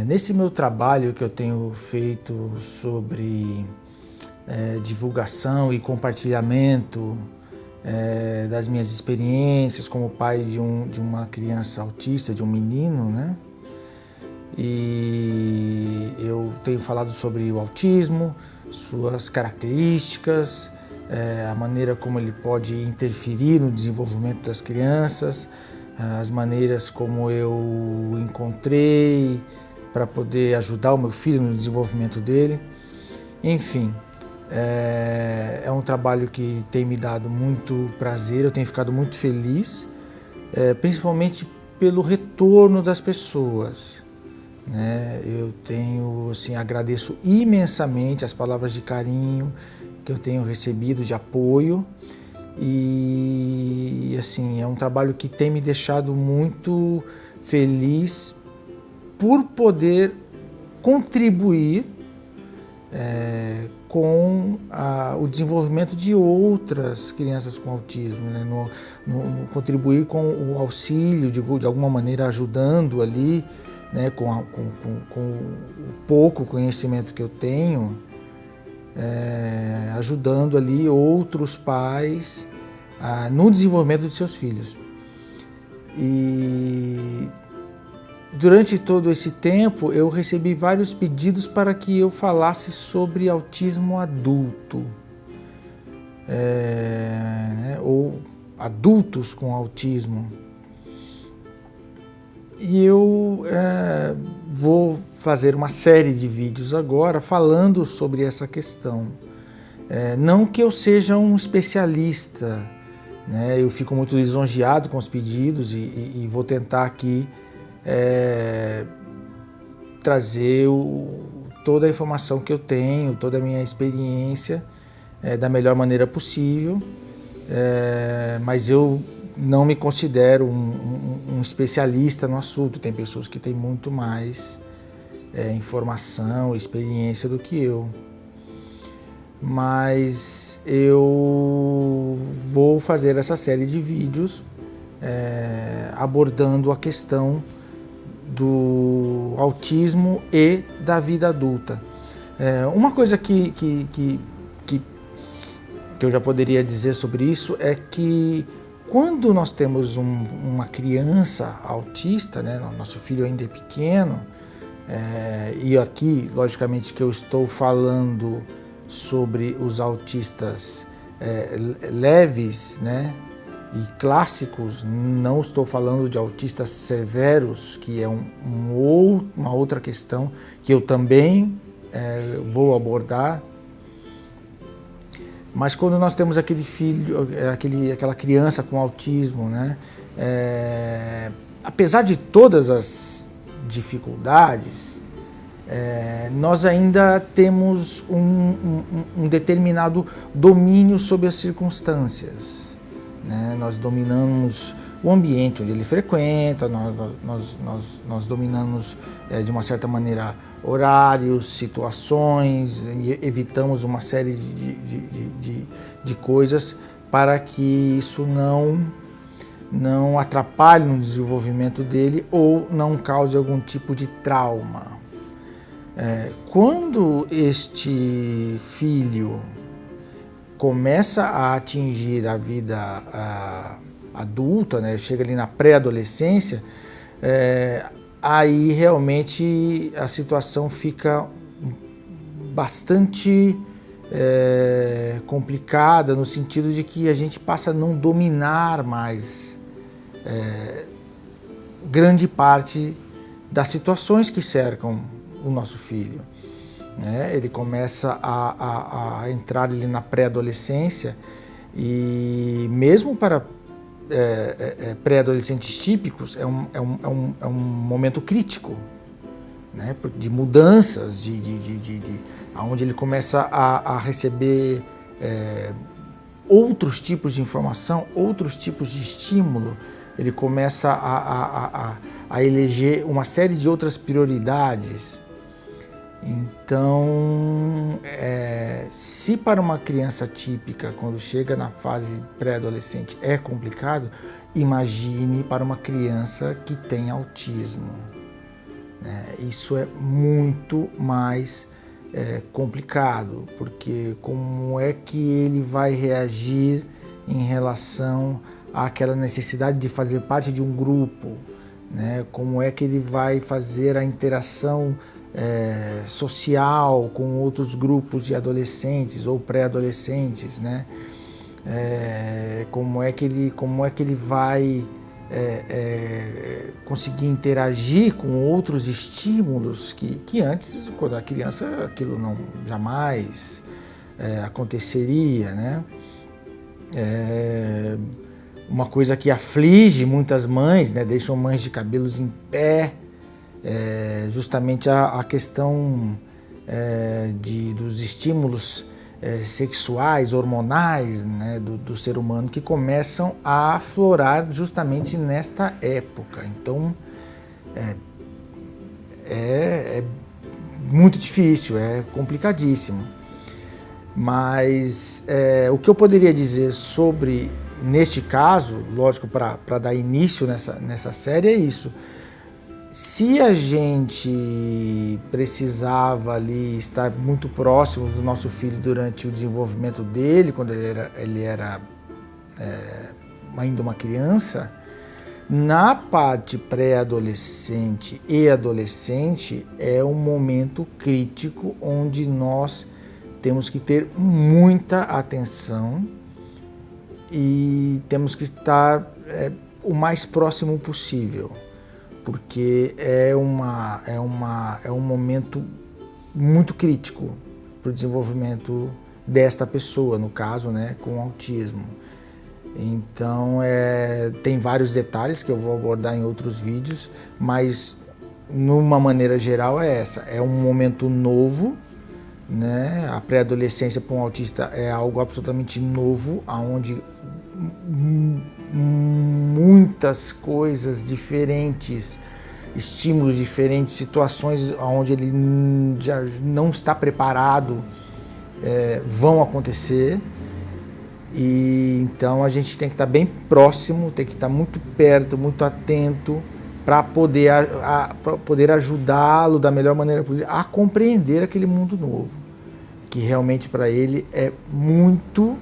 Nesse meu trabalho que eu tenho feito sobre divulgação e compartilhamento das minhas experiências como pai de uma criança autista, de um menino, né? E eu tenho falado sobre o autismo, suas características, a maneira como ele pode interferir no desenvolvimento das crianças, as maneiras como eu encontrei para poder ajudar o meu filho no desenvolvimento dele. Enfim, é um trabalho que tem me dado muito prazer, eu tenho ficado muito feliz, principalmente pelo retorno das pessoas. Eu tenho, assim, agradeço imensamente as palavras de carinho que eu tenho recebido, de apoio, e assim, é um trabalho que tem me deixado muito feliz por poder contribuir com o desenvolvimento de outras crianças com autismo, né? Contribuir com o auxílio, de alguma maneira ajudando ali, né? Com o pouco conhecimento que eu tenho, ajudando ali outros pais no desenvolvimento de seus filhos. E durante todo esse tempo eu recebi vários pedidos para que eu falasse sobre autismo adulto, ou adultos com autismo. E eu vou fazer uma série de vídeos agora falando sobre essa questão. Não que eu seja um especialista, né? Eu fico muito lisonjeado com os pedidos e vou tentar aqui trazer toda a informação que eu tenho, toda a minha experiência da melhor maneira possível, mas eu não me considero um especialista no assunto. Tem pessoas que têm muito mais informação, experiência do que eu. Mas eu vou fazer essa série de vídeos abordando a questão do autismo e da vida adulta. Uma coisa que eu já poderia dizer sobre isso é que quando nós temos uma criança autista, né, nosso filho ainda é pequeno, e aqui, logicamente, que eu estou falando sobre os autistas leves, né, e clássicos, não estou falando de autistas severos, que é uma outra questão que eu também vou abordar. Mas quando nós temos aquele filho, aquela criança com autismo, né, apesar de todas as dificuldades, nós ainda temos um determinado domínio sobre as circunstâncias, né? Nós dominamos o ambiente onde ele frequenta, nós dominamos de uma certa maneira horários, situações, e evitamos uma série de coisas para que isso não atrapalhe no desenvolvimento dele ou não cause algum tipo de trauma. Quando este filho começa a atingir a vida adulta, né, chega ali na pré-adolescência, aí realmente a situação fica bastante complicada, no sentido de que a gente passa a não dominar mais grande parte das situações que cercam o nosso filho, né? Ele começa a entrar ali na pré-adolescência, e mesmo para pré-adolescentes típicos é um momento crítico, né? De mudanças, onde ele começa a receber outros tipos de informação, outros tipos de estímulo. Ele começa a eleger uma série de outras prioridades. Então, se para uma criança típica, quando chega na fase pré-adolescente, é complicado, imagine para uma criança que tem autismo, né? Isso é muito mais complicado, porque como é que ele vai reagir em relação àquela necessidade de fazer parte de um grupo, né? Como é que ele vai fazer a interação social com outros grupos de adolescentes ou pré-adolescentes, né? Como é que ele vai conseguir interagir com outros estímulos que antes, quando a criança, aquilo não jamais aconteceria, né? Uma coisa que aflige muitas mães, né? Deixam mães de cabelos em pé, justamente a questão dos estímulos sexuais, hormonais, né, do ser humano, que começam a aflorar justamente nesta época. Então é muito difícil, é complicadíssimo. Mas o que eu poderia dizer sobre, neste caso, lógico, para dar início nessa série, é isso. Se a gente precisava ali estar muito próximo do nosso filho durante o desenvolvimento dele, quando ele era ainda uma criança, na parte pré-adolescente e adolescente é um momento crítico onde nós temos que ter muita atenção e temos que estar o mais próximo possível, porque é um momento muito crítico para o desenvolvimento desta pessoa, no caso, né, com autismo. Então, tem vários detalhes que eu vou abordar em outros vídeos, mas, numa maneira geral, é essa. É um momento novo, né? A pré-adolescência para um autista é algo absolutamente novo, onde muitas coisas diferentes, estímulos diferentes, situações onde ele já não está preparado vão acontecer. E então a gente tem que estar bem próximo, tem que estar muito perto, muito atento para poder ajudá-lo da melhor maneira possível a compreender aquele mundo novo, que realmente para ele é muito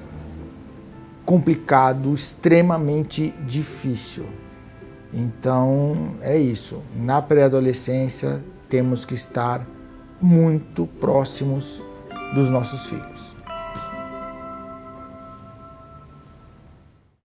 complicado, extremamente difícil. Então é isso. Na pré-adolescência temos que estar muito próximos dos nossos filhos.